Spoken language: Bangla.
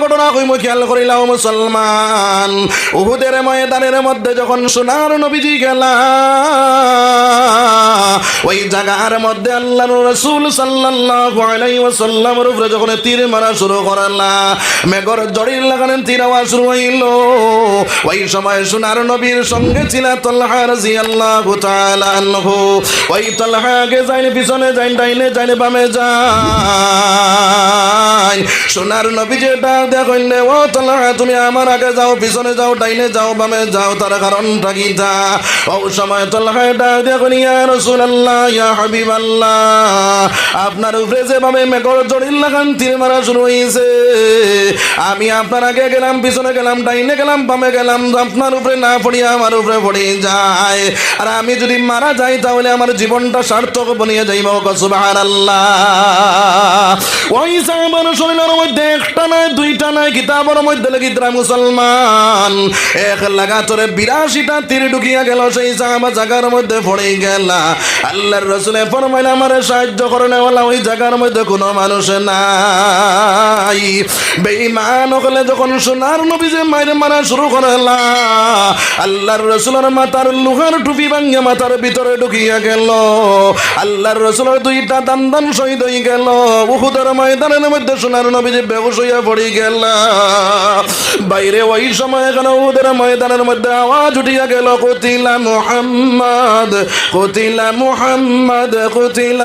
ঘটনা কইম খেয়াল করিলাম মুসলমান। উহুদের ময়দানের মধ্যে যখন সোনার নবীজি গেলা, ওই জায়গার মধ্যে আল্লাহর রাসূল সাল্লাল্লাহু আলাইহি ওয়াসাল্লামের উপরে যখন তীর মারা শুরু করলা, মেঘর জড়ির লাগানো তীর আওয়াজ শুরু হইল। ওই সময় সোনার নবীর সঙ্গে ছিল তালহা রাদিয়াল্লাহু তাআলা আনহু। ওই তালহা আগে যাইনি, পিছনে যাইন, ডাইনে যাইনি, বামে যাই। সোনার নবী যেটা দেখলেন, ও তালহা তুমি আমার আগে যাও, পিছনে যাও, ডাইনে যাও, বামে যাও, তার কারণটা কি তা? ও সময় তালহা ডাক দেখুন, ইয়া রাসূলুল্লাহ, ইয়া হাবিবাল্লাহ, আপনার উপরে যেভাবে মেঘর জড়ির লাগান তীর মারা শুরু হয়েছে, আমি আপনার আগে গেলাম, পিছনে গেলাম, ডাইনে গেলাম, বামে গেলাম, আপনার উপরে না পড়িয়া আমার উপরে পড়ে যায়। আর আমি যদি মারা যাই তাহলে আমার জীবনটা সার্থক বনিয়ে যাইব। সুবহানাল্লাহ। ওই সাহাবার শরীরের মধ্যে একটা নয়, দুইটা নয়, কিতাবের মধ্যে লিখিতরা মুসলমান এক লাগাতরে 82টা তীর ঢুকিয়া গেল সেই সাহাবা জায়গার মধ্যে পড়ে গেল। আল্লাহর রাসূল ফরমাইলেন, আমারে সাহায্য করেন, ওয়ালা ওই জায়গার মধ্যে কোনো মানুষ নাই। বেঈমান হলে যখন সোনার নবী যে মাইরে মারা শুরু করলা, আল্লাহর রাসূলের মাথার লোহার টুপি ভাঙিয়া মাথার ভিতরে ঢুকিয়া গেল। আল্লাহর রাসূলের দুইটা দান শহীদ হয়ে গেল। উহুদের ময়দানের মধ্যে সোনার নবী যে বেহুশ হইয়া পড়ে গেল। বাইরে ওই সময় এখানে উহুদের ময়দানের মধ্যে আওয়াজ উঠিয়া গেল, কুতিলা মুহাম্মদ, কুতিলা মুহাম্মদ, কুতিলা।